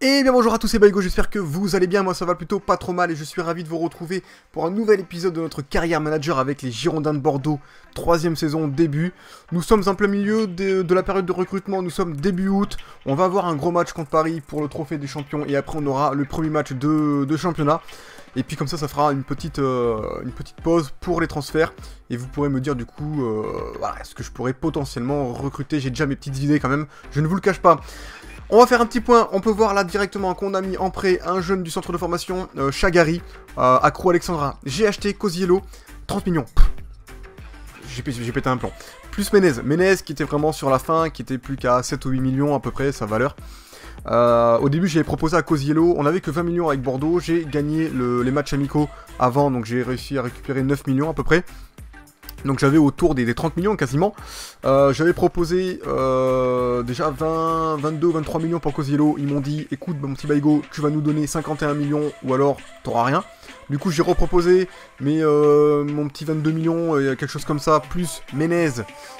Et bien bonjour à tous, c'est Baigo, j'espère que vous allez bien, moi ça va plutôt pas trop mal et je suis ravi de vous retrouver pour un nouvel épisode de notre carrière manager avec les Girondins de Bordeaux, 3ème saison début. Nous sommes en plein milieu de la période de recrutement, nous sommes début août, on va avoir un gros match contre Paris pour le trophée des champions et après on aura le premier match de championnat. Et puis comme ça fera une petite pause pour les transferts. Et vous pourrez me dire du coup, voilà, est-ce que je pourrais potentiellement recruter, j'ai déjà mes petites idées quand même, je ne vous le cache pas. On va faire un petit point, on peut voir là directement qu'on a mis en prêt un jeune du centre de formation, Chagari, accro Alexandra. J'ai acheté Cosiello, 30 millions. J'ai pété un plomb. Plus Menez qui était vraiment sur la fin, qui était plus qu'à 7 ou 8 millions à peu près, sa valeur. Au début j'avais proposé à Cosiello, on n'avait que 20 millions avec Bordeaux, j'ai gagné les matchs amicaux avant, donc j'ai réussi à récupérer 9 millions à peu près. Donc j'avais autour des 30 millions quasiment. J'avais proposé déjà 22, 23 millions pour Cosiello. Ils m'ont dit, écoute mon petit Baigo, tu vas nous donner 51 millions ou alors t'auras rien. Du coup j'ai reproposé, mais mon petit 22 millions, quelque chose comme ça, plus Menez,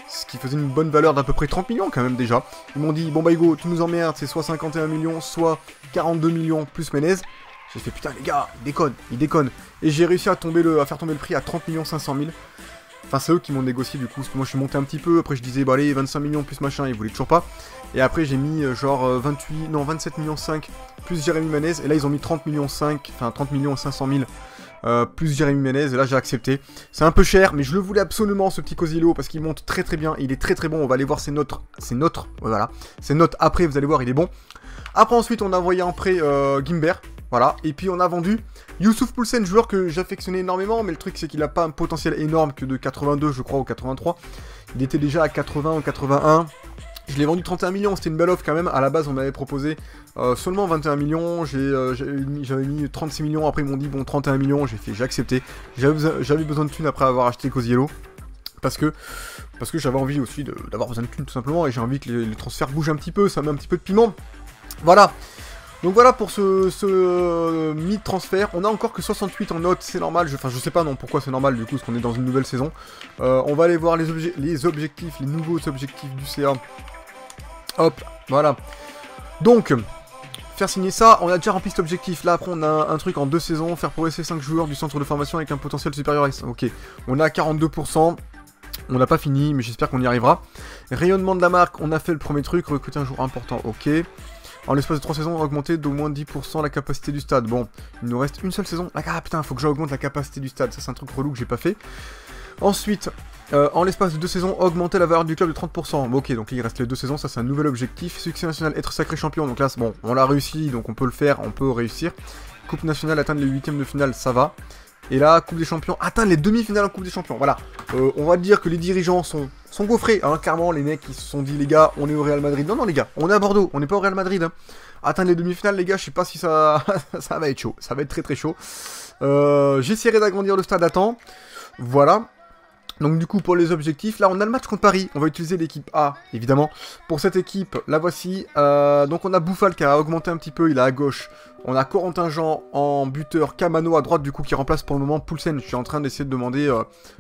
ce qui faisait une bonne valeur d'à peu près 30 millions quand même déjà. Ils m'ont dit, bon Baigo, tu nous emmerdes, c'est soit 51 millions, soit 42 millions plus Menez. J'ai fait putain les gars, ils déconnent. Et j'ai réussi à faire tomber le prix à 30 500 000. Enfin c'est eux qui m'ont négocié du coup, parce que moi je suis monté un petit peu, après je disais bah allez 25 millions plus machin, ils voulaient toujours pas. Et après j'ai mis genre 27 millions 5 plus Jérémy Menez, et là ils ont mis 30 millions 5, enfin 30 millions 500 000 plus Jérémy Menez, et là j'ai accepté. C'est un peu cher, mais je le voulais absolument ce petit Cosiello, parce qu'il monte très très bien, il est très très bon, on va aller voir ses notes, voilà, ses notes après, vous allez voir, il est bon. Après ensuite on a envoyé en prêt Gimber. Voilà, et puis on a vendu Youssouf Poulsen, joueur que j'affectionnais énormément, mais le truc c'est qu'il n'a pas un potentiel énorme que de 82 je crois ou 83. Il était déjà à 80 ou 81. Je l'ai vendu 31 millions, c'était une belle offre quand même. À la base on m'avait proposé seulement 21 millions, j'avais mis 36 millions, après ils m'ont dit bon 31 millions, j'ai accepté. J'avais besoin de thunes après avoir acheté Cosiello. Parce que j'avais envie aussi d'avoir besoin de thunes tout simplement, et j'ai envie que les transferts bougent un petit peu, ça met un petit peu de piment. Voilà. Donc voilà pour ce mid-transfert, on a encore que 68 en notes, c'est normal, enfin je sais pas non pourquoi c'est normal du coup, parce qu'on est dans une nouvelle saison. On va aller voir les objectifs, les nouveaux objectifs du CA. Hop, voilà. Donc, faire signer ça, on a déjà rempli cet objectif, là après on a un truc en 2 saisons, faire progresser 5 joueurs du centre de formation avec un potentiel supérieur à... Ok, on a 42%. On n'a pas fini, mais j'espère qu'on y arrivera. Rayonnement de la marque, on a fait le premier truc, recruter un joueur important, ok. En l'espace de 3 saisons, on a augmenté d'au moins 10% la capacité du stade. Bon, il nous reste une seule saison. Ah putain, faut que j'augmente la capacité du stade. Ça, c'est un truc relou que j'ai pas fait. Ensuite, en l'espace de 2 saisons, augmenter la valeur du club de 30%. Bon, ok, donc il reste les 2 saisons. Ça, c'est un nouvel objectif. Succès national, être sacré champion. Donc là, c'est bon, on l'a réussi, donc on peut le faire, on peut réussir. Coupe nationale, atteindre les 8e de finale, ça va. Et là, Coupe des Champions, atteindre les demi-finales en Coupe des Champions, voilà. On va dire que les dirigeants sont gaufrés, hein, clairement, les mecs, ils se sont dit, les gars, on est au Real Madrid. Non, les gars, on est à Bordeaux, on n'est pas au Real Madrid. Hein. Atteindre les demi-finales, les gars, je sais pas si ça ça va être chaud, ça va être très très chaud. J'essaierai d'agrandir le stade à temps, voilà. Donc du coup, pour les objectifs, là, on a le match contre Paris. On va utiliser l'équipe A, évidemment. Pour cette équipe, la voici. Donc on a Bouffal qui a augmenté un petit peu, il est à gauche. On a Corentin Jean en buteur, Camano à droite, du coup, qui remplace pour le moment Poulsen. Je suis en train d'essayer de demander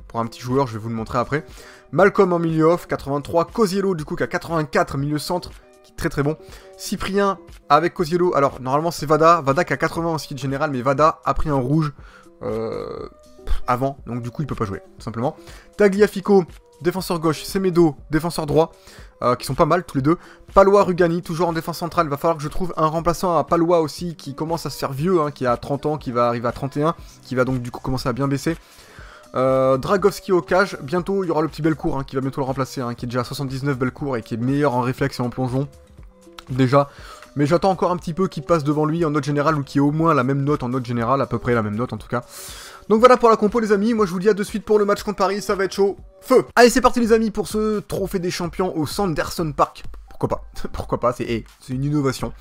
pour un petit joueur, je vais vous le montrer après. Malcolm en milieu off, 83. Cosiello, du coup, qui a 84, milieu centre, qui est très très bon. Cyprien avec Cosiello. Alors, normalement, c'est Vada. Vada qui a 80 en skill général, mais Vada a pris un rouge avant, donc du coup, il peut pas jouer, tout simplement. Tagliafico, défenseur gauche. Semedo, défenseur droit. Qui sont pas mal tous les deux. Palois, Rugani, toujours en défense centrale. Il va falloir que je trouve un remplaçant à Palois aussi, qui commence à se faire vieux, hein, qui a 30 ans, qui va arriver à 31, qui va donc du coup commencer à bien baisser. Dragowski au cage. Bientôt, il y aura le petit Belcourt, hein, qui va bientôt le remplacer, hein, qui est déjà à 79 Belcourt et qui est meilleur en réflexe et en plongeon. Déjà. Mais j'attends encore un petit peu qu'il passe devant lui en note générale, ou qu'il ait au moins la même note en note générale, à peu près la même note en tout cas. Donc voilà pour la compo les amis, moi je vous dis à de suite pour le match contre Paris, ça va être chaud. Feu! Allez c'est parti les amis pour ce trophée des champions au Sanderson Park. Pourquoi pas? Pourquoi pas, c'est une innovation.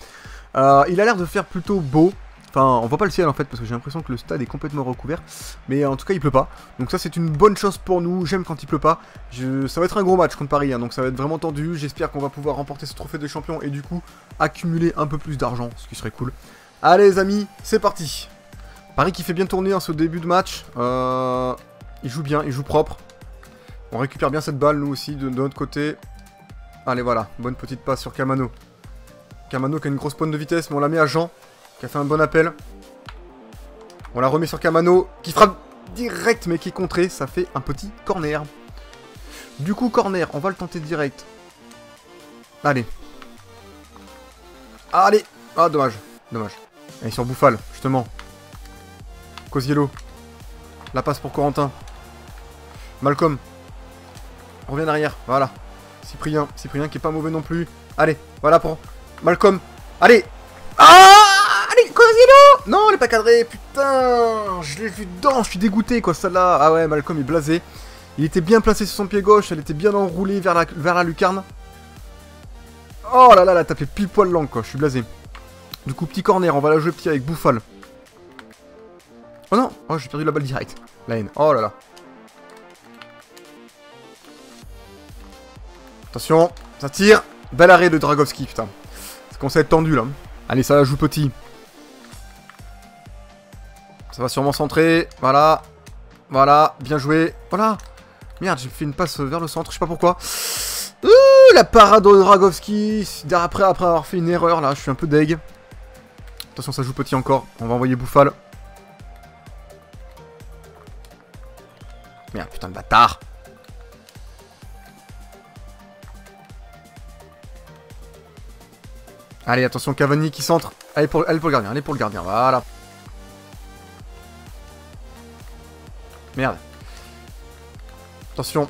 Il a l'air de faire plutôt beau. Enfin, on voit pas le ciel en fait, parce que j'ai l'impression que le stade est complètement recouvert. Mais en tout cas, il pleut pas. Donc ça, c'est une bonne chose pour nous. J'aime quand il pleut pas. Ça va être un gros match contre Paris, hein, donc ça va être vraiment tendu. J'espère qu'on va pouvoir remporter ce trophée des champions et du coup, accumuler un peu plus d'argent, ce qui serait cool. Allez les amis, c'est parti. Paris qui fait bien tourner en ce début de match. Il joue bien, il joue propre. On récupère bien cette balle, nous aussi, de notre côté. Allez, voilà. Bonne petite passe sur Camano. Kamano qui a une grosse pointe de vitesse, mais on la met à Jean, qui a fait un bon appel. On la remet sur Kamano, qui frappe direct, mais qui est contré. Ça fait un petit corner. Du coup, corner, on va le tenter direct. Allez. Allez. Ah, dommage. Dommage. Allez, sur Bouffal, justement. Cosiello. La passe pour Corentin. Malcolm. On revient derrière. Voilà. Cyprien. Cyprien qui est pas mauvais non plus. Allez. Voilà pour Malcolm. Allez. Ah, allez, Cosiello. Non, elle est pas cadrée. Putain. Je l'ai vu dedans. Je suis dégoûté, quoi, celle-là. Ah ouais, Malcolm est blasé. Il était bien placé sur son pied gauche. Elle était bien enroulée vers la lucarne. Oh là là, elle a tapé pile poil l'angle, quoi. Je suis blasé. Du coup, petit corner. On va la jouer petit avec Bouffal. Oh non. Oh, j'ai perdu la balle direct. La haine. Oh là là. Attention, ça tire. Bel arrêt de Dragowski, putain. Ça commence à être tendu, là. Allez, ça la joue petit. Ça va sûrement centrer. Voilà. Voilà, bien joué. Voilà. Merde, j'ai fait une passe vers le centre, je sais pas pourquoi. La parade de Dragowski. Après avoir fait une erreur, là, je suis un peu deg. Attention, ça joue petit encore. On va envoyer Bouffal. Merde, putain de bâtard. Allez, attention, Cavani qui centre. Allez pour le gardien, allez pour le gardien, voilà. Merde. Attention.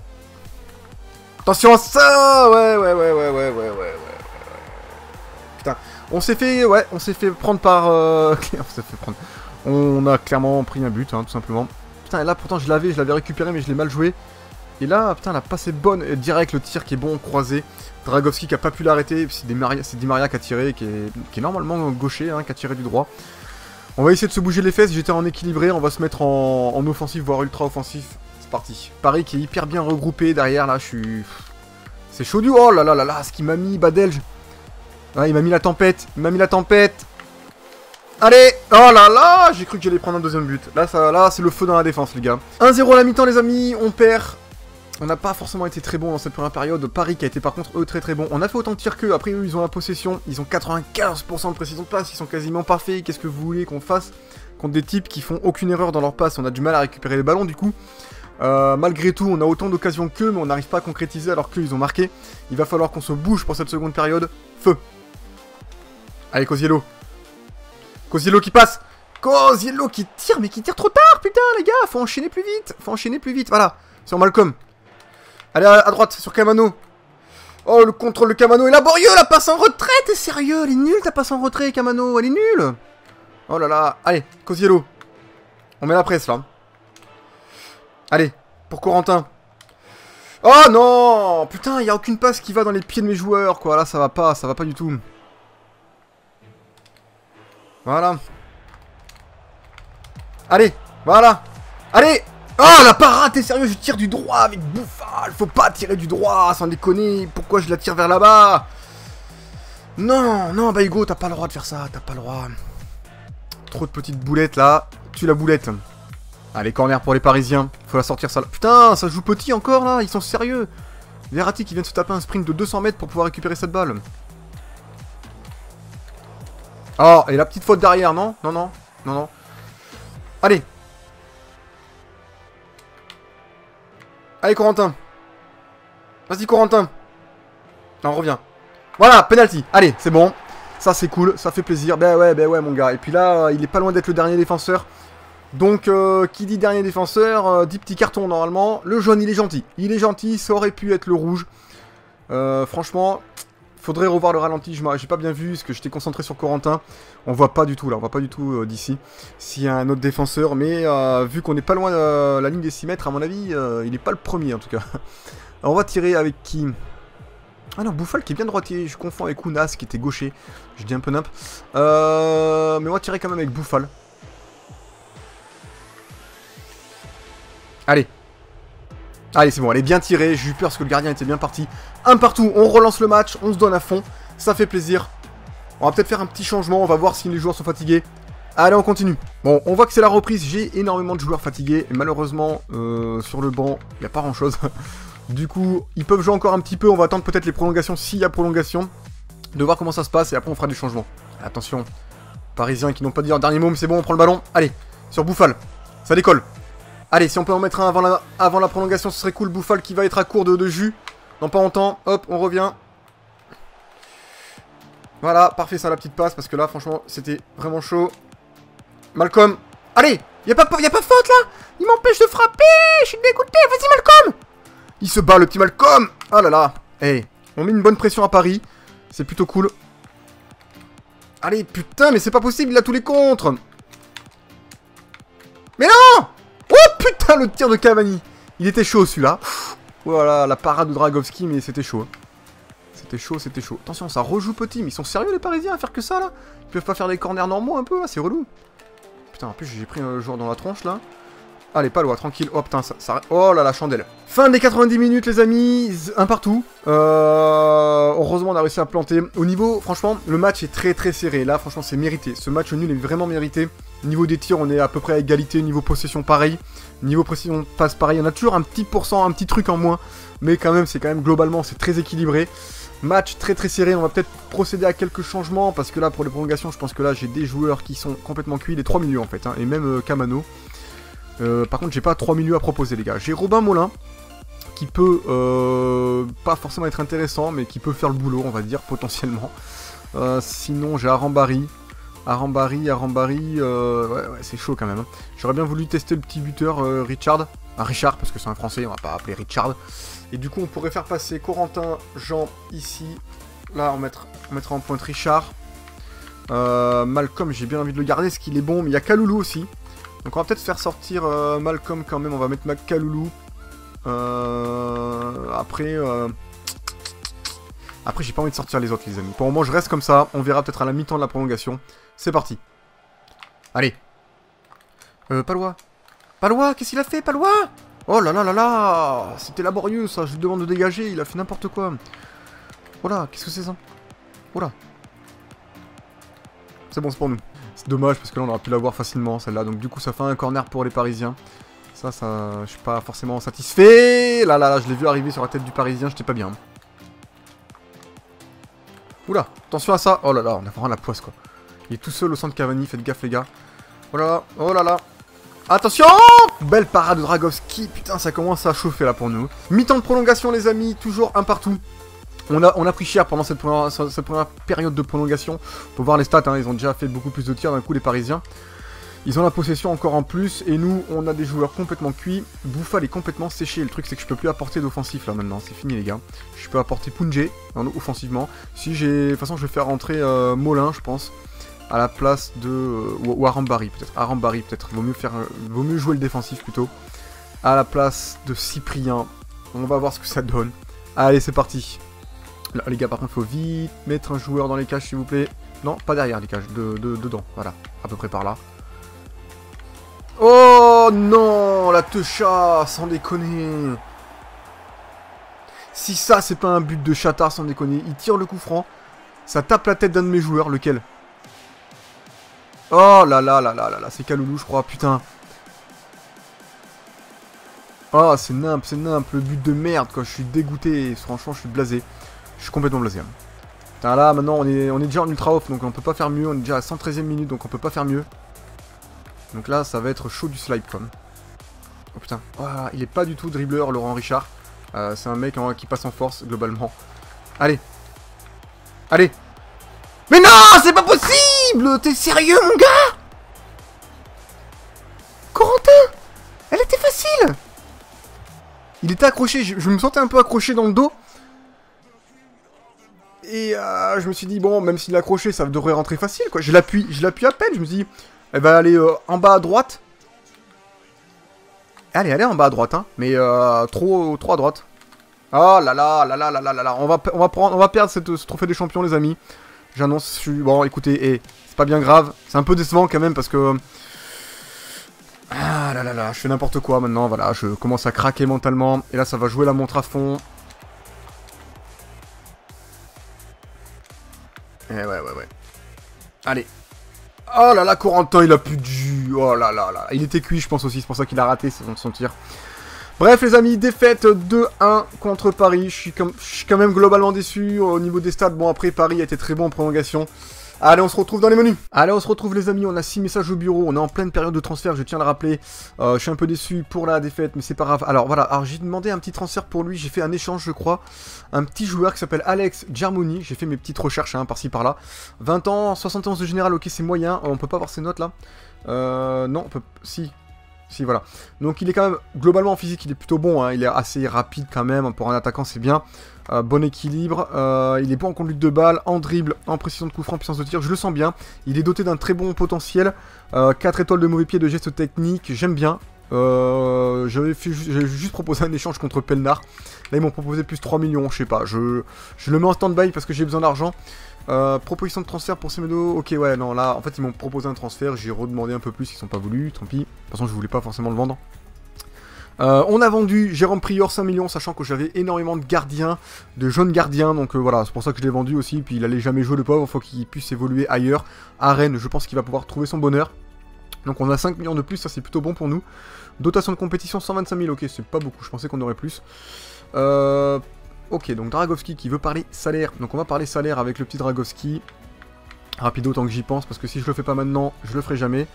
Attention à ça. Ouais. Putain, on s'est fait, ouais, on s'est fait prendre par... on s'est fait prendre. On a clairement pris un but, hein, tout simplement. Putain, et là, pourtant, je l'avais récupéré, mais je l'ai mal joué. Et là, putain, la passe est bonne. Et direct, le tir qui est bon, croisé. Dragowski qui a pas pu l'arrêter. C'est Di Maria qui a tiré, qui est normalement gaucher, hein, qui a tiré du droit. On va essayer de se bouger les fesses. J'étais en équilibré. On va se mettre en offensif, voire ultra offensif. C'est parti. Paris qui est hyper bien regroupé derrière. Là, je suis... C'est chaud du... Oh là là là là, ce qu'il m'a mis, Badelge. Ouais, il m'a mis la tempête. Il m'a mis la tempête. Allez. Oh là là, j'ai cru que j'allais prendre un deuxième but. Là, c'est le feu dans la défense, les gars. 1-0 à la mi-temps, les amis. On perd. On n'a pas forcément été très bon dans cette première période. Paris qui a été par contre eux très bon. On a fait autant de tirs qu'eux. Après eux ils ont la possession. Ils ont 95% de précision de passe. Ils sont quasiment parfaits. Qu'est-ce que vous voulez qu'on fasse contre des types qui font aucune erreur dans leur passe? On a du mal à récupérer les ballons du coup. Malgré tout on a autant d'occasions qu'eux. Mais on n'arrive pas à concrétiser alors qu'eux ils ont marqué. Il va falloir qu'on se bouge pour cette seconde période. Feu. Allez Cosiello. Cosiello qui passe. Cosiello qui tire. Mais qui tire trop tard putain les gars. Faut enchaîner plus vite. Faut enchaîner plus vite. Voilà. Sur Malcolm. Allez, à droite, sur Kamano. Oh, le contrôle de Kamano est laborieux, la passe en retrait, t'es sérieux? Elle est nulle, ta passe en retrait, Kamano, elle est nulle. Oh là là, allez, Cosiello. On met la presse, là. Allez, pour Corentin. Oh non. Putain, il n'y a aucune passe qui va dans les pieds de mes joueurs, quoi. Là, ça va pas du tout. Voilà. Allez, voilà. Allez. Oh la parade, t'es sérieux, je tire du droit avec Bouffal. Faut pas tirer du droit, sans déconner. Pourquoi je la tire vers là-bas? Non, non, bah Hugo, t'as pas le droit de faire ça, t'as pas le droit. Trop de petites boulettes là. Tue la boulette. Allez, corner pour les Parisiens. Faut la sortir ça là. Putain, ça joue petit encore là, ils sont sérieux. Verratti qui vient de se taper un sprint de 200 mètres pour pouvoir récupérer cette balle. Oh, et la petite faute derrière, non? Non, non, non, non. Allez. Allez Corentin. Vas-y Corentin. Non, on revient. Voilà, penalty. Allez, c'est bon. Ça c'est cool, ça fait plaisir. Ben ouais mon gars. Et puis là, il est pas loin d'être le dernier défenseur. Donc, qui dit dernier défenseur, dit petit carton normalement. Le jaune, il est gentil. Il est gentil, ça aurait pu être le rouge. Franchement, faudrait revoir le ralenti. J'ai pas bien vu, parce que j'étais concentré sur Corentin. On voit pas du tout là, on voit pas du tout d'ici. S'il y a un autre défenseur, mais vu qu'on est pas loin de la ligne des 6 mètres, à mon avis, il est pas le premier en tout cas. Alors, on va tirer avec qui? Ah non, Bouffal qui est bien droitier, je confonds avec Ounas qui était gaucher. Je dis un peu nimp. Mais on va tirer quand même avec Bouffal. Allez. Allez, c'est bon, elle est bien tirée. J'ai eu peur parce que le gardien était bien parti. Un partout, on relance le match, on se donne à fond. Ça fait plaisir. On va peut-être faire un petit changement, on va voir si les joueurs sont fatigués. Allez, on continue. Bon, on voit que c'est la reprise. J'ai énormément de joueurs fatigués. Et malheureusement, sur le banc, il n'y a pas grand-chose. Du coup, ils peuvent jouer encore un petit peu. On va attendre peut-être les prolongations s'il y a prolongation. de voir comment ça se passe et après on fera des changements. Attention, Parisiens qui n'ont pas dit leur dernier mot, mais c'est bon, on prend le ballon. Allez, sur Bouffal, ça décolle. Allez, si on peut en mettre un avant la prolongation, ce serait cool. Bouffal qui va être à court de jus dans pas longtemps. Hop, on revient. Voilà, parfait ça la petite passe, parce que là, franchement, c'était vraiment chaud. Malcolm, allez, y a pas faute là. Il m'empêche de frapper, je suis dégoûté, vas-y Malcolm. Il se bat le petit Malcolm. Oh là là. Hey, on met une bonne pression à Paris. C'est plutôt cool. Allez, putain, mais c'est pas possible, il a tous les contres. Mais non. Oh putain, le tir de Cavani. Il était chaud celui-là. Voilà, la parade de Dragowski, mais c'était chaud. C'était chaud, c'était chaud. Attention, ça rejoue petit, mais ils sont sérieux les Parisiens à faire que ça là. Ils peuvent pas faire des corners normaux un peu là, c'est relou. Putain, en plus j'ai pris un joueur dans la tronche là. Allez, pas loin, tranquille. Oh putain, ça... Oh là la chandelle. Fin des 90 minutes les amis, un partout. Heureusement on a réussi à planter. Au niveau, franchement, le match est très serré. Là, franchement, c'est mérité. Ce match nul est vraiment mérité. Niveau des tirs, on est à peu près à égalité. Niveau possession, pareil. Niveau précision, passe pareil. On a toujours un petit pourcent, un petit truc en moins. Mais quand même, c'est quand même globalement, c'est très équilibré. Match très serré. On va peut-être procéder à quelques changements. Parce que là, pour les prolongations, je pense que là, j'ai des joueurs qui sont complètement cuits. Les 3 milieux en fait. Hein, et même Camano. Par contre, j'ai pas 3 milieux à proposer, les gars. J'ai Robin Molin, qui peut pas forcément être intéressant, mais qui peut faire le boulot, on va dire, potentiellement. Sinon, j'ai Arambari. Arambari, ouais, c'est chaud quand même. Hein. J'aurais bien voulu tester le petit buteur Richard. Richard, parce que c'est un français, on va pas appeler Richard. Et du coup, on pourrait faire passer Corentin, Jean, ici. Là, on mettra en pointe Richard. Malcolm, j'ai bien envie de le garder, parce qu'il est bon, mais il y a Kaloulou aussi. Donc on va peut-être faire sortir Malcolm quand même, on va mettre Kaloulou. Après, j'ai pas envie de sortir les autres les amis. Pour le moment je reste comme ça, on verra peut-être à la mi-temps de la prolongation. C'est parti. Allez. Palois. Palois, qu'est-ce qu'il a fait Palois? Oh là là là là. C'était laborieux ça, je lui demande de dégager, il a fait n'importe quoi. Oh là, qu'est-ce que c'est ça? Oh là. C'est bon, c'est pour nous. C'est dommage parce que là on aurait pu l'avoir facilement celle-là. Donc du coup ça fait un corner pour les Parisiens. Ça, je suis pas forcément satisfait. Là, je l'ai vu arriver sur la tête du Parisien, j'étais pas bien. Oula, attention à ça. Oh là là, on a vraiment la poisse quoi. Il est tout seul au centre Cavani, faites gaffe les gars. Oh là là, oh là là. Attention! Belle parade de Dragowski. Putain, ça commence à chauffer là pour nous. Mi-temps de prolongation les amis, toujours un partout. On a pris cher pendant cette première période de prolongation. Faut voir les stats, hein, ils ont déjà fait beaucoup plus de tirs d'un coup les Parisiens. Ils ont la possession encore en plus, et nous, on a des joueurs complètement cuits. Bouffal est complètement séché, le truc c'est que je peux plus apporter d'offensif là maintenant, c'est fini les gars. Je peux apporter Punjé, offensivement. Si j'ai... De toute façon, je vais faire rentrer Molin, je pense, à la place de... ou Arambari peut-être, vaut mieux jouer le défensif plutôt. À la place de Cyprien, on va voir ce que ça donne. Allez, c'est parti. Là, les gars, par contre, il faut vite mettre un joueur dans les cages, s'il vous plaît. Non, pas derrière les cages, dedans, voilà, à peu près par là. Oh non, la techa, sans déconner. Si ça, c'est pas un but de chatard, sans déconner. Il tire le coup franc, ça tape la tête d'un de mes joueurs, lequel? Oh là là là là là là, c'est Kaloulou, je crois, putain. Oh, c'est nimp, le but de merde, quoi. Je suis dégoûté, franchement, je suis blasé. Je suis complètement blasé. Hein. Putain, là, maintenant, on est déjà en ultra off, donc on peut pas faire mieux. On est déjà à 113e minute, donc on peut pas faire mieux. Donc là, ça va être chaud du slide, quoi. Oh putain, oh, il est pas du tout dribbleur, Laurent Richard. C'est un mec qui passe en force, globalement. Allez. Allez. Mais non, c'est pas possible. T'es sérieux, mon gars? Corentin, elle était facile. Il était accroché, je me sentais un peu accroché dans le dos. Et je me suis dit, bon, même s'il est accroché, ça devrait rentrer facile, quoi. Je l'appuie à peine, je me suis dit... Elle va aller en bas à droite. Allez, elle est en bas à droite, hein. Mais trop à droite. Oh là là là là là là là là. On va perdre ce trophée des champions, les amis. J'annonce, bon, écoutez, c'est pas bien grave. C'est un peu décevant quand même parce que... Ah là là là, je fais n'importe quoi maintenant, voilà. Je commence à craquer mentalement. Et là, ça va jouer la montre à fond. Ouais. Allez. Oh là là, Corentin, il a plus de jus. Oh là là là. Il était cuit, je pense aussi. C'est pour ça qu'il a raté son tir. Bref les amis, défaite 2-1 contre Paris. Je suis quand même globalement déçu au niveau des stats. Bon après Paris a été très bon en prolongation. Allez, on se retrouve dans les menus. Allez, on se retrouve les amis, on a 6 messages au bureau, on est en pleine période de transfert, je tiens à le rappeler. Je suis un peu déçu pour la défaite, mais c'est pas grave. Alors voilà, j'ai demandé un petit transfert pour lui, j'ai fait un échange je crois. Un petit joueur qui s'appelle Alex Germoni, j'ai fait mes petites recherches hein, par-ci par-là. 20 ans, 71 de général, ok c'est moyen, on peut pas voir ses notes là. Non, on peut... Si, voilà. Donc il est quand même, globalement en physique, il est plutôt bon, hein. Il est assez rapide quand même, pour un attaquant c'est bien. Bon équilibre, il est bon en conduite de balle, en dribble, en précision de coup franc, puissance de tir, je le sens bien. Il est doté d'un très bon potentiel, 4 étoiles de mauvais pied, de gestes techniques, j'aime bien. J'avais juste proposé un échange contre Pelnar. Là ils m'ont proposé plus 3 millions, je sais pas, je le mets en stand-by parce que j'ai besoin d'argent. Proposition de transfert pour Semedo, ok ouais non là en fait ils m'ont proposé un transfert, j'ai redemandé un peu plus, ils sont pas voulu, tant pis, de toute façon je voulais pas forcément le vendre. On a vendu Jérôme Prior 5 millions, sachant que j'avais énormément de gardiens, de jeunes gardiens, donc voilà, c'est pour ça que je l'ai vendu aussi, puis il allait jamais jouer le pauvre, il faut qu'il puisse évoluer ailleurs. À Rennes, je pense qu'il va pouvoir trouver son bonheur. Donc on a 5 millions de plus, ça c'est plutôt bon pour nous. Dotation de compétition 125 000, ok c'est pas beaucoup, je pensais qu'on aurait plus. Ok, donc Dragovski qui veut parler salaire, donc on va parler salaire avec le petit Dragovski. Rapido autant que j'y pense, parce que si je le fais pas maintenant, je le ferai jamais.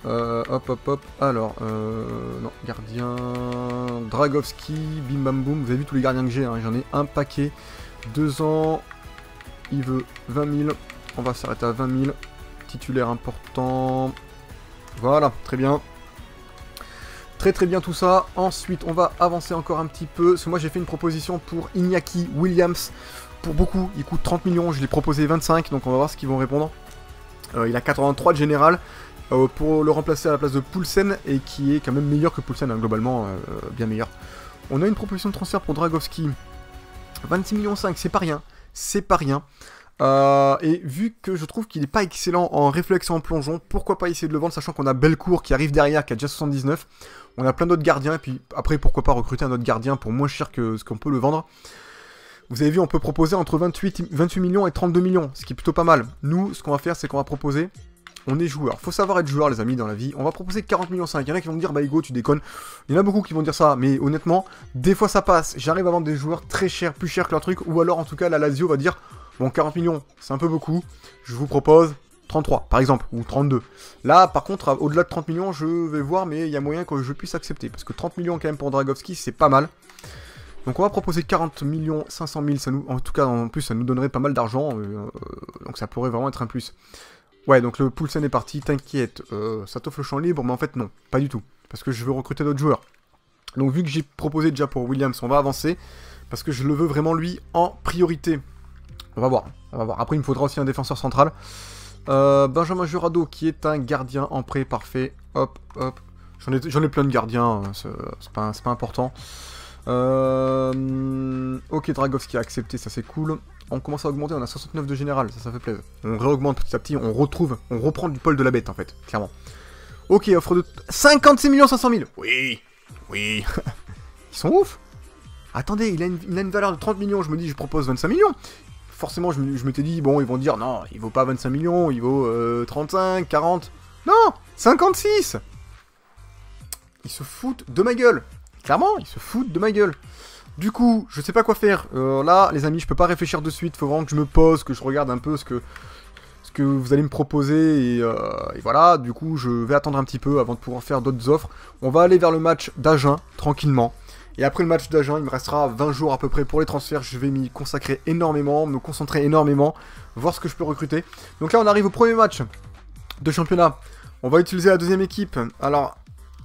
Hop, alors, non, gardien, Dragovski, bim bam boum, vous avez vu tous les gardiens que j'ai, hein, j'en ai un paquet, 2 ans, il veut 20 000, on va s'arrêter à 20 000, titulaire important, voilà, très bien. Très bien tout ça. Ensuite, on va avancer encore un petit peu. Parce que moi, j'ai fait une proposition pour Iñaki Williams. Pour beaucoup, il coûte 30 millions. Je l'ai proposé 25. Donc, on va voir ce qu'ils vont répondre. Il a 83 de général. Pour le remplacer à la place de Poulsen. Et qui est quand même meilleur que Poulsen, hein, globalement. Bien meilleur. On a une proposition de transfert pour Dragovski. 26 millions 5. C'est pas rien. C'est pas rien. Et vu que je trouve qu'il n'est pas excellent en réflexe et en plongeon, pourquoi pas essayer de le vendre, sachant qu'on a Bellecour qui arrive derrière, qui a déjà 79. On a plein d'autres gardiens, et puis après, pourquoi pas recruter un autre gardien pour moins cher que ce qu'on peut le vendre. Vous avez vu, on peut proposer entre 28 millions et 32 millions, ce qui est plutôt pas mal. Nous, ce qu'on va faire, c'est qu'on va proposer... On est joueur. Faut savoir être joueur, les amis, dans la vie. On va proposer 40 millions 5. Il y en a qui vont me dire, bah Hugo, tu déconnes. Il y en a beaucoup qui vont dire ça, mais honnêtement, des fois ça passe. J'arrive à vendre des joueurs très chers, plus chers que leur truc, ou alors en tout cas, la Lazio va dire, bon, 40 millions, c'est un peu beaucoup. Je vous propose 33, par exemple, ou 32. Là, par contre, au-delà de 30 millions, je vais voir, mais il y a moyen que je puisse accepter. Parce que 30 millions, quand même, pour Dragovski, c'est pas mal. Donc, on va proposer 40 millions 500 000. Ça nous, en tout cas, en plus, ça nous donnerait pas mal d'argent. Donc, ça pourrait vraiment être un plus. Ouais, donc le Poulsen est parti. T'inquiète, ça t'offre le champ libre, mais en fait, non, pas du tout. Parce que je veux recruter d'autres joueurs. Donc, vu que j'ai proposé déjà pour Williams, on va avancer. Parce que je le veux vraiment, lui, en priorité. On va voir. Après, il me faudra aussi un défenseur central. Benjamin Jurado, qui est un gardien en prêt, parfait. Hop. J'en ai plein de gardiens, c'est pas important. Ok, Dragovski a accepté, ça c'est cool. On commence à augmenter, on a 69 de général, ça fait plaisir. On réaugmente petit à petit, on reprend du poil de la bête en fait, clairement. Ok, offre de 56 500 000. Oui. Ils sont ouf. Attendez, il a une valeur de 30 millions, je me dis je propose 25 millions. Forcément, je m'étais dit, bon, ils vont dire, non, il vaut pas 25 millions, il vaut 35, 40. Non, 56. Ils se foutent de ma gueule. Clairement, ils se foutent de ma gueule. Du coup, je sais pas quoi faire. Là, les amis, je peux pas réfléchir de suite. Faut vraiment que je me pose, que je regarde un peu ce que vous allez me proposer. Et voilà, du coup, je vais attendre un petit peu avant de pouvoir faire d'autres offres. On va aller vers le match d'Agen, tranquillement. Et après le match d'Agen, il me restera 20 jours à peu près pour les transferts. Je vais m'y consacrer énormément, me concentrer énormément, voir ce que je peux recruter. Donc là, on arrive au premier match de championnat. On va utiliser la deuxième équipe. Alors,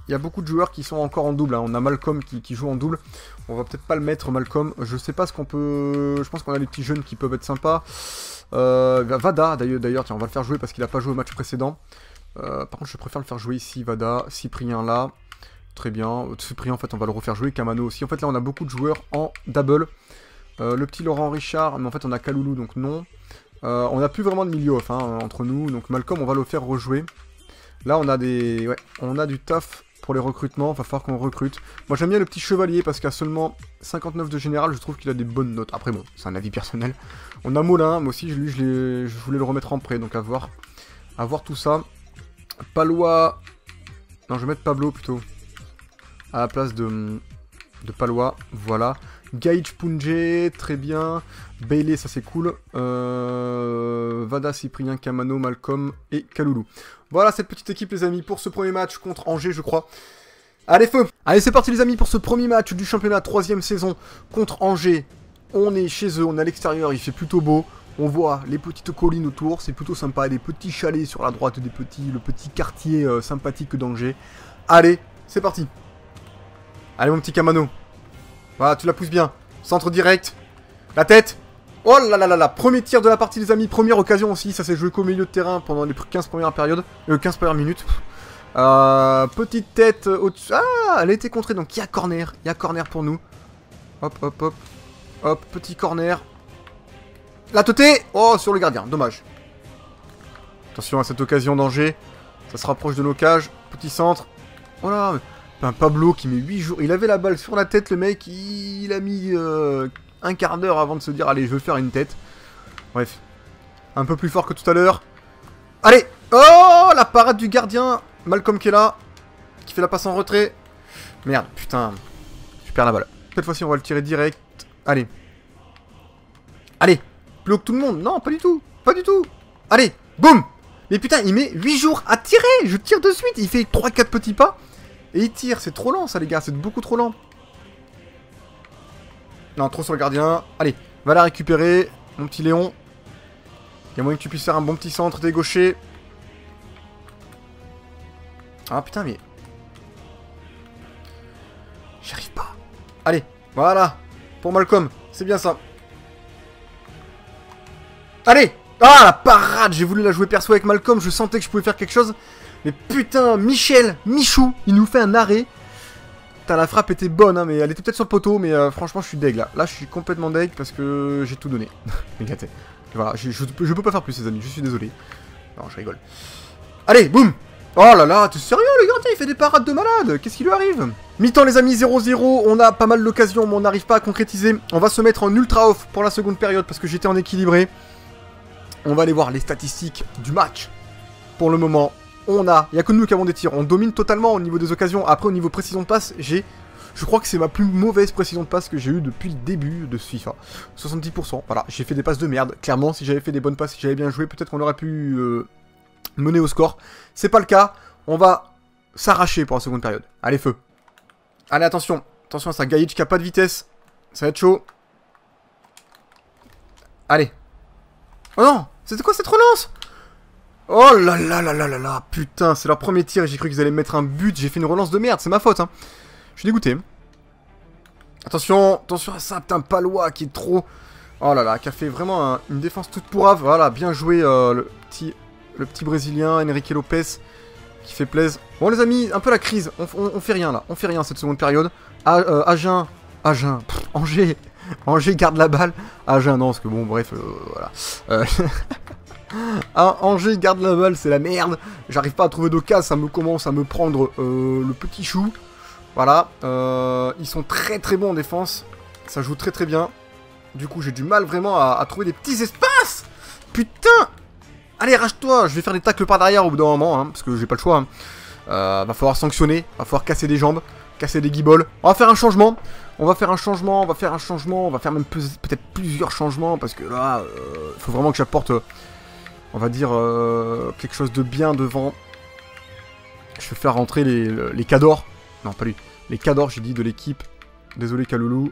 il y a beaucoup de joueurs qui sont encore en double. Hein. On a Malcolm qui joue en double. On va peut-être pas le mettre, Malcolm. Je sais pas ce qu'on peut... Je pense qu'on a des petits jeunes qui peuvent être sympas. Vada, d'ailleurs, tiens, on va le faire jouer parce qu'il a pas joué au match précédent. Par contre, je préfère le faire jouer ici, Vada. Cyprien là. Très bien. Cyprien, en fait, on va le refaire jouer. Kamano aussi. En fait, là, on a beaucoup de joueurs en double. Le petit Laurent Richard. Mais en fait, on a Kaloulou, donc non. On n'a plus vraiment de milieu off entre nous. Donc Malcolm, on va le faire rejouer. Là, on a des... Ouais, on a du taf pour les recrutements. Il va falloir qu'on recrute. Moi, j'aime bien le petit chevalier parce qu'à seulement 59 de général, je trouve qu'il a des bonnes notes. Après, bon, c'est un avis personnel. On a Molin. Moi aussi, lui, je voulais le remettre en prêt. Donc, à voir. À voir tout ça. Palois... Non, je vais mettre Pablo, plutôt. À la place de de Palois, voilà. Gaïch Punje, très bien. Bailey, ça c'est cool. Vada, Cyprien, Kamano, Malcolm et Kaloulou. Voilà cette petite équipe les amis pour ce premier match contre Angers je crois. Allez feu! Allez c'est parti les amis pour ce premier match du championnat 3ème saison contre Angers. On est chez eux, on est à l'extérieur, il fait plutôt beau. On voit les petites collines autour, c'est plutôt sympa. Des petits chalets sur la droite, le petit quartier sympathique d'Angers. Allez, c'est parti. Allez mon petit Kamano. Voilà, tu la pousses bien. Centre direct. La tête. Oh là là là là. Premier tir de la partie les amis. Première occasion aussi. Ça s'est joué qu'au milieu de terrain pendant les 15 premières périodes. 15 premières minutes. Petite tête au-dessus. Ah, elle a été contrée. Donc il y a corner. Il y a corner pour nous. Hop, hop, hop. Hop, petit corner. La teuté. Oh, sur le gardien. Dommage. Attention à cette occasion d'Angers. Ça se rapproche de nos cages. Petit centre. Oh là. Un Pablo qui met 8 jours. Il avait la balle sur la tête, le mec. Il a mis un quart d'heure avant de se dire allez, je veux faire une tête. Bref. Un peu plus fort que tout à l'heure. Allez. Oh, la parade du gardien. Malcolm qui est là. Qui fait la passe en retrait. Merde, putain. Je perds la balle. Cette fois-ci, on va le tirer direct. Allez. Allez. Plus haut que tout le monde. Non, pas du tout. Pas du tout. Allez. Boum. Mais putain, il met 8 jours à tirer. Je tire de suite. Il fait 3-4 petits pas. Et il tire, c'est trop lent ça les gars, c'est beaucoup trop lent. Non, trop sur le gardien. Allez, va la récupérer, mon petit Léon. Il y a moyen que tu puisses faire un bon petit centre des gauchers. Ah putain mais... J'y arrive pas. Allez, voilà. Pour Malcolm, c'est bien ça. Allez. Ah la parade, j'ai voulu la jouer perso avec Malcolm, je sentais que je pouvais faire quelque chose. Mais putain, Michou, il nous fait un arrêt. Putain, la frappe était bonne, hein, mais elle était peut-être sur le poteau, mais franchement, je suis deg, là. Là, je suis complètement deg parce que j'ai tout donné. Regardez. Voilà, je peux pas faire plus, les amis, je suis désolé. Non, je rigole. Allez, boum. Oh là là, t'es sérieux, le gardien, il fait des parades de malade. Qu'est-ce qui lui arrive? Mi-temps, les amis, 0-0. On a pas mal d'occasions, mais on n'arrive pas à concrétiser. On va se mettre en ultra off pour la seconde période parce que j'étais en équilibré. On va aller voir les statistiques du match. Pour le moment... il n'y a que nous qui avons des tirs. On domine totalement au niveau des occasions. Après, au niveau précision de passe, je crois que c'est ma plus mauvaise précision de passe que j'ai eue depuis le début de ce FIFA. 70%. Voilà, j'ai fait des passes de merde. Clairement, si j'avais fait des bonnes passes, si j'avais bien joué, peut-être qu'on aurait pu mener au score. C'est pas le cas. On va s'arracher pour la seconde période. Allez, feu. Allez, attention. Attention à ça. Gaïch qui a pas de vitesse. Ça va être chaud. Allez. Oh non! C'était quoi cette relance? Oh là là là là là là, putain, c'est leur premier tir et j'ai cru qu'ils allaient me mettre un but, j'ai fait une relance de merde, c'est ma faute, hein. Je suis dégoûté. Attention, attention à ça, putain, Palois qui est trop... Oh là là, qui a fait vraiment une défense toute pourrave, voilà, bien joué le petit Brésilien, Enrique Lopez, qui fait plaisir. Bon les amis, un peu la crise, on fait rien là, on fait rien cette seconde période. Agen, Angers garde la balle, Agen non, parce que bon, bref, voilà. Ah, Angers garde la balle, c'est la merde. J'arrive pas à trouver d'occasion, ça me commence à me prendre le petit chou. Voilà, ils sont très très bons en défense. Ça joue très très bien. Du coup, j'ai du mal vraiment à trouver des petits espaces. Putain. Allez, rage-toi, je vais faire des tacles par derrière au bout d'un moment, hein, parce que j'ai pas le choix. Hein. Va falloir sanctionner, va falloir casser des jambes, casser des guibolles. On va faire un changement. On va faire un changement, on va faire même peut-être plusieurs changements, parce que là, il faut vraiment que j'apporte... on va dire quelque chose de bien devant. Je vais faire rentrer les cadors. Non, pas lui. Les cadors, j'ai dit, de l'équipe. Désolé, Kaloulou.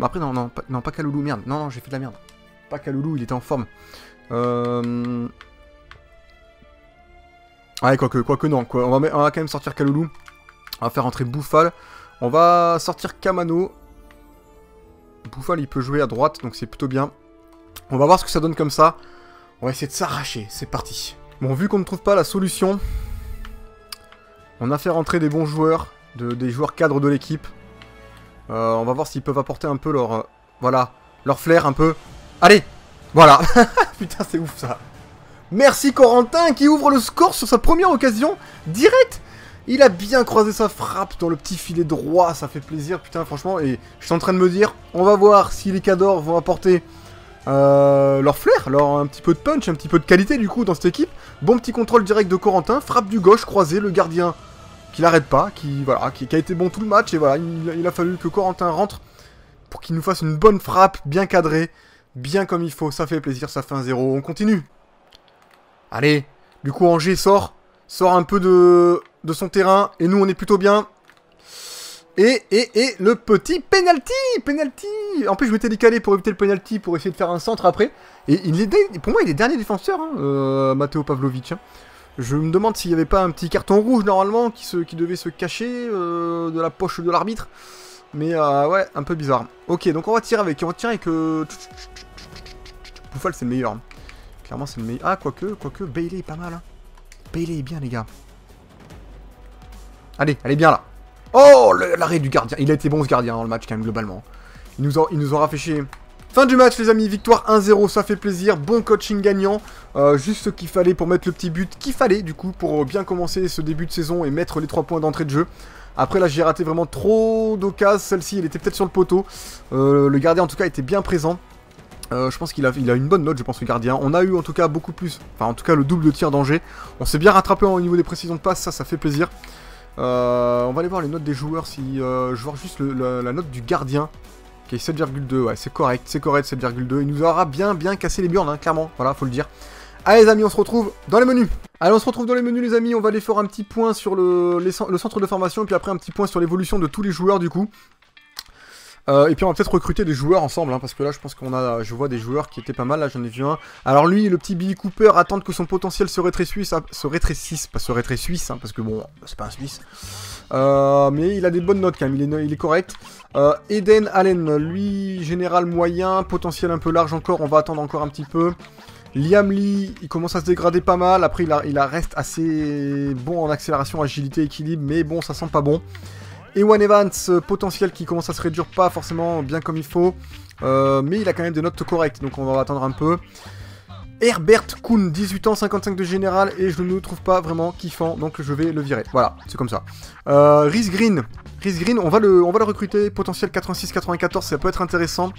Après, non, pas Kaloulou, merde. Non, j'ai fait de la merde. Pas Kaloulou, il était en forme. Ouais, quoique non. Quoi. On va quand même sortir Kaloulou. On va faire rentrer Bouffal. On va sortir Kamano. Bouffal, il peut jouer à droite, donc c'est plutôt bien. On va voir ce que ça donne comme ça. On va essayer de s'arracher, c'est parti. Bon, vu qu'on ne trouve pas la solution, on a fait rentrer des bons joueurs, des joueurs cadres de l'équipe. On va voir s'ils peuvent apporter un peu leur... voilà, leur flair un peu. Allez, voilà. Putain, c'est ouf ça. Merci Corentin qui ouvre le score sur sa première occasion, direct. Il a bien croisé sa frappe dans le petit filet droit, ça fait plaisir, putain, franchement. Et je suis en train de me dire, on va voir si les cadors vont apporter... leur flair, un petit peu de punch, un petit peu de qualité du coup dans cette équipe. Bon petit contrôle direct de Corentin, frappe du gauche, croisé, le gardien qu'il arrête pas, qui a été bon tout le match, et voilà, il a fallu que Corentin rentre pour qu'il nous fasse une bonne frappe, bien cadrée, bien comme il faut, ça fait plaisir, ça fait 1-0, on continue. Allez, du coup Angers sort un peu de son terrain, et nous on est plutôt bien. Et le petit penalty. En plus je m'étais décalé pour éviter le penalty, pour essayer de faire un centre après. Et pour moi il est dernier défenseur, hein, Matteo Pavlovic. Hein. Je me demande s'il n'y avait pas un petit carton rouge normalement qui devait se cacher de la poche de l'arbitre. Mais ouais, un peu bizarre. Ok, donc on va tirer avec Bouffal c'est le meilleur. Hein. Clairement c'est le meilleur. Ah, quoique, Bailey est pas mal. Hein. Bailey est bien les gars. Allez, elle est bien là. Oh, l'arrêt du gardien. Il a été bon ce gardien dans le match quand même globalement. Il nous aura fait chier. Fin du match les amis, victoire 1-0, ça fait plaisir. Bon coaching gagnant. Juste ce qu'il fallait pour mettre le petit but qu'il fallait du coup pour bien commencer ce début de saison et mettre les 3 points d'entrée de jeu. Après là j'ai raté vraiment trop d'occasions. Celle-ci elle était peut-être sur le poteau. Le gardien en tout cas était bien présent. Je pense qu'il a une bonne note, je pense, le gardien. On a eu en tout cas beaucoup plus, enfin en tout cas le double de tir d'Angers. On s'est bien rattrapé au niveau des précisions de passe, ça fait plaisir. On va aller voir les notes des joueurs, si je vois juste la note du gardien, qui est 7,2, ouais c'est correct, 7,2. Il nous aura bien cassé les burnes, hein, clairement, voilà, faut le dire. Allez les amis, on se retrouve dans les menus. Allez, on se retrouve dans les menus les amis, on va aller faire un petit point sur le centre de formation, et puis après un petit point sur l'évolution de tous les joueurs du coup. Et puis on va peut-être recruter des joueurs ensemble, hein, parce que là je pense je vois des joueurs qui étaient pas mal, là j'en ai vu un. Alors lui, le petit Billy Cooper, attendre que son potentiel se rétrécisse, hein, parce que bon, c'est pas un Suisse. Mais il a des bonnes notes quand même, il est correct. Eden Allen, lui, général moyen, potentiel un peu large encore, on va attendre encore un petit peu. Liam Lee, il commence à se dégrader pas mal, après il reste assez bon en accélération, agilité, équilibre, mais bon, ça sent pas bon. Ewan Evans, potentiel qui commence à se réduire pas forcément bien comme il faut, mais il a quand même des notes correctes, donc on va attendre un peu. Herbert Kuhn, 18 ans, 55 de général, et je ne le trouve pas vraiment kiffant, donc je vais le virer. Voilà, c'est comme ça. Rhys Green, on va le recruter, potentiel 86-94, ça peut être intéressant.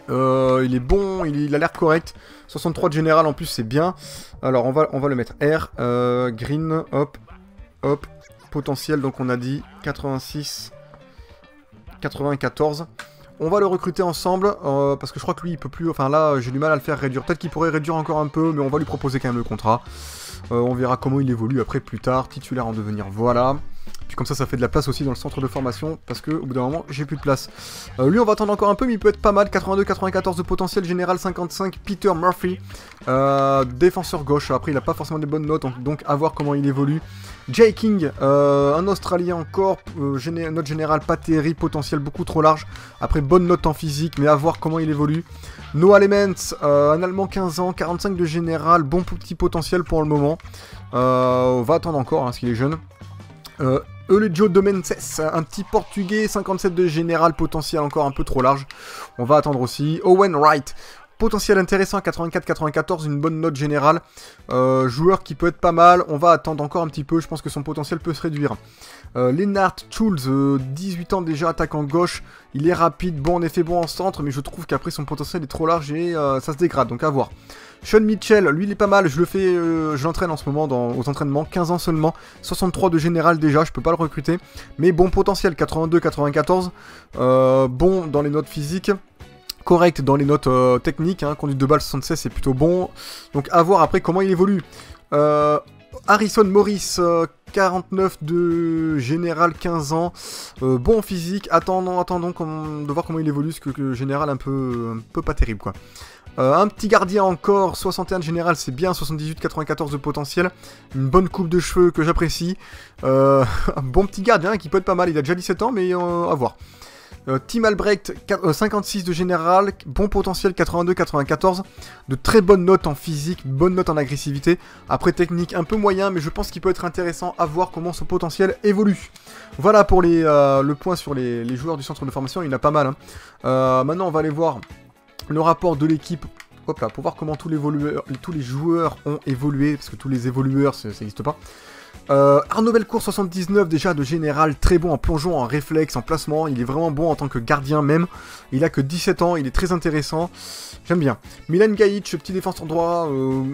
Il est bon, il a l'air correct. 63 de général en plus, c'est bien. Alors on va le mettre R, Green, hop. Potentiel, donc on a dit 86, 94. On va le recruter ensemble, parce que je crois que lui, il peut plus... Enfin là, j'ai du mal à le faire réduire. Peut-être qu'il pourrait réduire encore un peu, mais on va lui proposer quand même le contrat. On verra comment il évolue après plus tard. Titulaire en devenir, voilà. Puis comme ça fait de la place aussi dans le centre de formation, parce que au bout d'un moment, j'ai plus de place. Lui, on va attendre encore un peu, mais il peut être pas mal. 82-94 de potentiel, général 55, Peter Murphy. Défenseur gauche, après il a pas forcément des bonnes notes, donc à voir comment il évolue. Jay King, un Australien encore, note générale pas terrible, potentiel beaucoup trop large. Après bonne note en physique, mais à voir comment il évolue. Noah Lemens, un Allemand 15 ans, 45 de général, bon petit potentiel pour le moment. On va attendre encore, hein, parce qu'il est jeune. Eulegio Domenses, un petit portugais, 57 de général, potentiel encore un peu trop large. On va attendre aussi. Owen Wright, potentiel intéressant, 84-94, une bonne note générale. Joueur qui peut être pas mal, on va attendre encore un petit peu, je pense que son potentiel peut se réduire. Lennart Schulz, 18 ans déjà, attaquant gauche, il est rapide, bon en effet, bon en centre, mais je trouve qu'après son potentiel est trop large et ça se dégrade, donc à voir. Sean Mitchell, lui il est pas mal, je l'entraîne en ce moment aux entraînements, 15 ans seulement, 63 de général déjà, je peux pas le recruter, mais bon potentiel, 82-94, bon dans les notes physiques, correct dans les notes techniques, hein, conduite de balle 76 c'est plutôt bon, donc à voir après comment il évolue. Harrison Morris, 49 de général, 15 ans, bon en physique, attendons de voir comment il évolue, parce que général un peu pas terrible quoi. Un petit gardien encore, 61 de général, c'est bien, 78-94 de potentiel, une bonne coupe de cheveux que j'apprécie, un bon petit gardien qui peut être pas mal, il a déjà 17 ans mais à voir. Tim Albrecht, 56 de général, bon potentiel 82-94, de très bonnes notes en physique, bonnes notes en agressivité, après technique un peu moyen, mais je pense qu'il peut être intéressant à voir comment son potentiel évolue. Voilà pour le point sur les joueurs du centre de formation, il y en a pas mal. Hein. Maintenant on va aller voir le rapport de l'équipe, hop là, pour voir comment tous les joueurs ont évolué, parce que tous les évolueurs ça n'existe pas. Arnaud Belcourt 79 déjà de général, très bon en plongeon, en réflexe, en placement, il est vraiment bon en tant que gardien même, il a que 17 ans, il est très intéressant, j'aime bien. Milan Gajic, petit défenseur droit,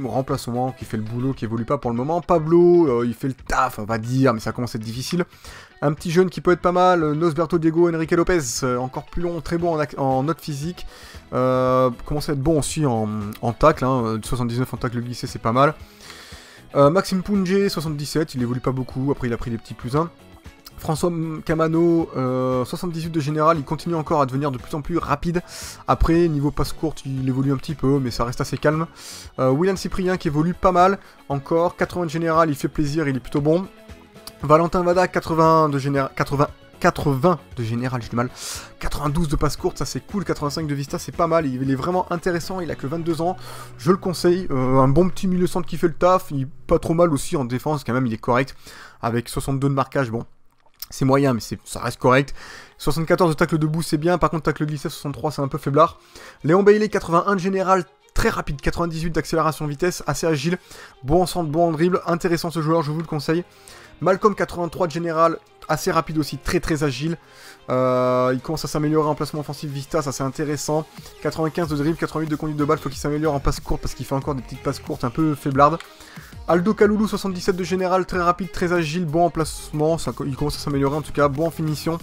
remplacement, qui fait le boulot, qui évolue pas pour le moment. Pablo, il fait le taf, on va dire, mais ça commence à être difficile. Un petit jeune qui peut être pas mal, Nosberto Diego, Enrique Lopez, encore plus long, très bon en note physique, commence à être bon aussi en tacle, hein, 79 en tacle glissé, c'est pas mal. Maxime Punge, 77, il évolue pas beaucoup, après il a pris des petits plus 1. François Camano, 78 de général, il continue encore à devenir de plus en plus rapide. Après, niveau passe courte, il évolue un petit peu, mais ça reste assez calme. William Cyprien qui évolue pas mal, encore, 80 de général, il fait plaisir, il est plutôt bon. Valentin Vada, 80 de général, j'ai du mal. 92 de passe courte, ça c'est cool. 85 de vista, c'est pas mal. Il est vraiment intéressant. Il a que 22 ans. Je le conseille. Un bon petit milieu centre qui fait le taf. Il est pas trop mal aussi en défense, quand même. Il est correct. Avec 62 de marquage, bon. C'est moyen, mais ça reste correct. 74 de tacle debout, c'est bien. Par contre, tacle glissé, 63, c'est un peu faiblard. Léon Bailey, 81 de général. Très rapide, 98 d'accélération vitesse, assez agile. Bon en centre, bon en dribble. Intéressant ce joueur, je vous le conseille. Malcolm 83 de général, assez rapide aussi, très très agile. Il commence à s'améliorer en placement offensif Vista, ça c'est intéressant. 95 de dribble, 88 de conduite de balle, faut qu'il s'améliore en passe courte parce qu'il fait encore des petites passes courtes un peu faiblardes. Aldo Kaloulou 77 de général, très rapide, très agile, bon en placement, il commence à s'améliorer en tout cas, bon en finition.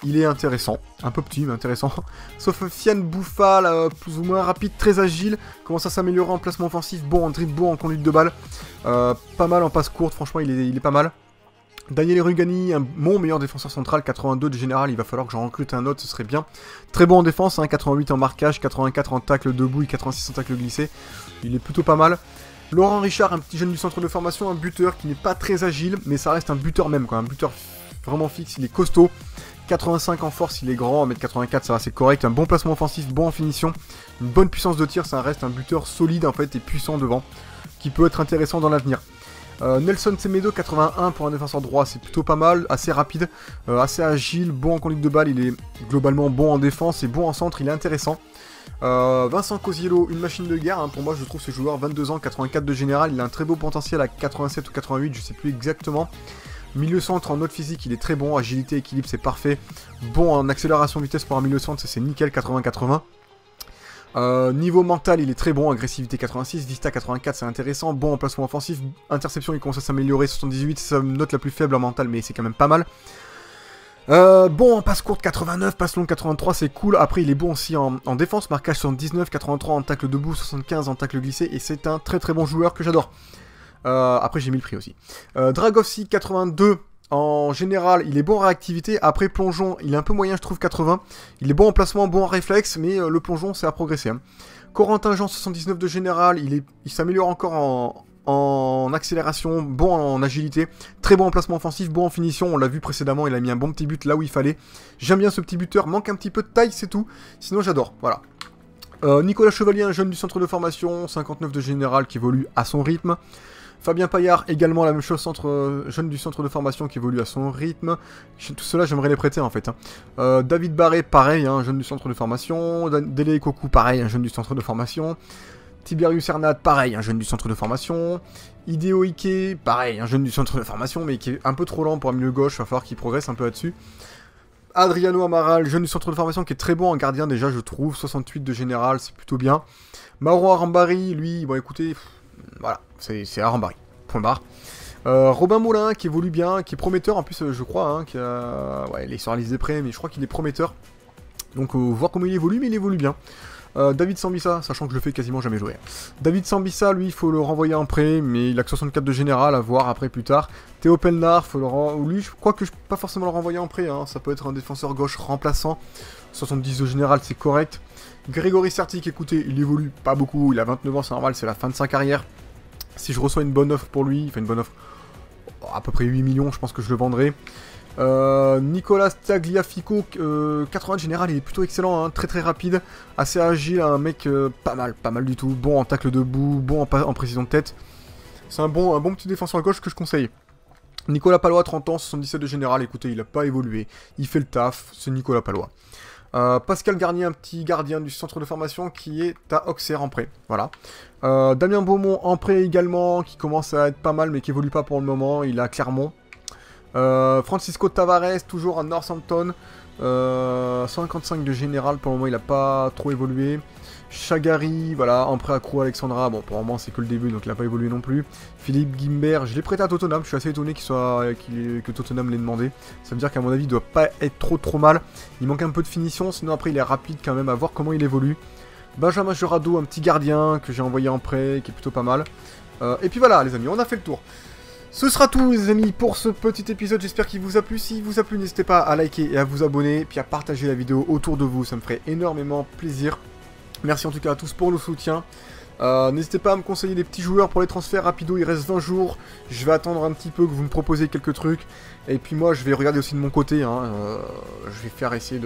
Il est intéressant, un peu petit mais intéressant. Sofiane Bouffal, plus ou moins rapide, très agile, commence à s'améliorer en placement offensif, bon en dribble, bon en conduite de balle. Pas mal en passe courte, franchement il est pas mal. Daniel Rugani, mon meilleur défenseur central, 82 de général, il va falloir que j'en recrute un autre, ce serait bien. Très bon en défense, hein, 88 en marquage, 84 en tacle debout et 86 en tacle glissé. Il est plutôt pas mal. Laurent Richard, un petit jeune du centre de formation, un buteur qui n'est pas très agile, mais ça reste un buteur même, quoi, un buteur vraiment fixe, il est costaud. 85 en force, il est grand, 1m84, ça va, c'est correct. Un bon placement offensif, bon en finition. Une bonne puissance de tir, ça reste un buteur solide en fait et puissant devant, qui peut être intéressant dans l'avenir. Nelson Semedo, 81 pour un défenseur droit, c'est plutôt pas mal, assez rapide, assez agile, bon en conduite de balle, il est globalement bon en défense et bon en centre, il est intéressant. Vincent Cosiello, une machine de guerre, hein, pour moi je trouve ce joueur, 22 ans, 84 de général, il a un très beau potentiel à 87 ou 88, je sais plus exactement. Milieu centre en note physique, il est très bon, agilité, équilibre, c'est parfait. Bon en accélération vitesse pour un milieu centre, c'est nickel, 80-80. Niveau mental, il est très bon, agressivité 86, vista 84, c'est intéressant, bon en placement offensif, interception, il commence à s'améliorer, 78, c'est sa note la plus faible en mental, mais c'est quand même pas mal. Bon en passe courte 89, passe longue 83, c'est cool. Après il est bon aussi en défense, marquage 79, 83 en tacle debout, 75 en tacle glissé, et c'est un très très bon joueur que j'adore. Après j'ai mis le prix aussi. Dragovski 82, en général il est bon en réactivité, après plongeon il est un peu moyen je trouve 80. Il est bon en placement, bon en réflexe, mais le plongeon c'est à progresser. Hein. Corentin Jean 79 de général, il s'améliore encore en accélération, bon en agilité, très bon en placement offensif, bon en finition, on l'a vu précédemment, il a mis un bon petit but là où il fallait. J'aime bien ce petit buteur, manque un petit peu de taille, c'est tout, sinon j'adore, voilà. Nicolas Chevalier, un jeune du centre de formation, 59 de général qui évolue à son rythme. Fabien Paillard, également la même chose, jeune du centre de formation qui évolue à son rythme. Tout cela, j'aimerais les prêter en fait. Hein. David Barré, pareil, hein, jeune du centre de formation. Dele Koku, pareil, un jeune du centre de formation. Tiberius Hernat, pareil, un jeune du centre de formation. Hideo Ike, pareil, un jeune du centre de formation, mais qui est un peu trop lent pour un milieu gauche, il va falloir qu'il progresse un peu là-dessus. Adriano Amaral, jeune du centre de formation, qui est très bon en gardien déjà, je trouve. 68 de général, c'est plutôt bien. Mauro Arambari, lui, bon écoutez, voilà, c'est Arambari, point barre. Robin Moulin, qui évolue bien, qui est prometteur, en plus, je crois, hein, ouais, il est sur la liste des prêts, mais je crois qu'il est prometteur. Donc, voir comment il évolue, mais il évolue bien. David Sambissa, sachant que je le fais quasiment jamais jouer. David Sambissa, lui, il faut le renvoyer en prêt, mais il a que 64 de général, à voir après plus tard. Théo Pelnard, lui, je crois que je peux pas forcément le renvoyer en prêt, hein. Ça peut être un défenseur gauche remplaçant. 70 de général, c'est correct. Grégory Sertic, écoutez, il évolue pas beaucoup, il a 29 ans, c'est normal, c'est la fin de sa carrière. Si je reçois une bonne offre pour lui, enfin une bonne offre, à peu près 8 millions, je pense que je le vendrai. Nicolas Tagliafico, 80 de général, il est plutôt excellent, hein, très très rapide, assez agile, un mec pas mal du tout, bon en tacle debout, bon en précision de tête. C'est un bon petit défenseur à gauche que je conseille. Nicolas Palois, 30 ans, 77 de général, écoutez, il a pas évolué, il fait le taf, c'est Nicolas Palois. Pascal Garnier, un petit gardien du centre de formation qui est à Auxerre en prêt. Voilà. Damien Beaumont en prêt également, qui commence à être pas mal mais qui évolue pas pour le moment. Il est à Clermont. Francisco Tavares, toujours à Northampton. 155 de général, pour le moment il n'a pas trop évolué. Chagari, voilà, en prêt à Crew Alexandra, bon pour le moment c'est que le début donc il n'a pas évolué non plus. Philippe Guimbert, je l'ai prêté à Tottenham, je suis assez étonné que Tottenham l'ait demandé. Ça veut dire qu'à mon avis il doit pas être trop mal. Il manque un peu de finition, sinon après il est rapide quand même, à voir comment il évolue. Benjamin Jurado, un petit gardien que j'ai envoyé en prêt, qui est plutôt pas mal. Et puis voilà les amis, on a fait le tour. Ce sera tout les amis pour ce petit épisode, j'espère qu'il vous a plu. Si vous a plu, n'hésitez pas à liker et à vous abonner, puis à partager la vidéo autour de vous, ça me ferait énormément plaisir. Merci en tout cas à tous pour le soutien. N'hésitez pas à me conseiller des petits joueurs pour les transferts rapido, il reste 20 jours. Je vais attendre un petit peu que vous me proposiez quelques trucs. Et puis moi je vais regarder aussi de mon côté, hein. Je vais faire essayer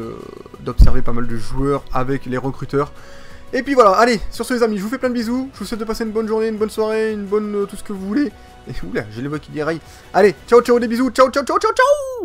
d'observer pas mal de joueurs avec les recruteurs. Et puis voilà, allez, sur ce les amis, je vous fais plein de bisous. Je vous souhaite de passer une bonne journée, une bonne soirée, une bonne tout ce que vous voulez. Et oula, j'ai les voix qui déraillent. Allez, ciao ciao des bisous, ciao ciao ciao ciao ciao.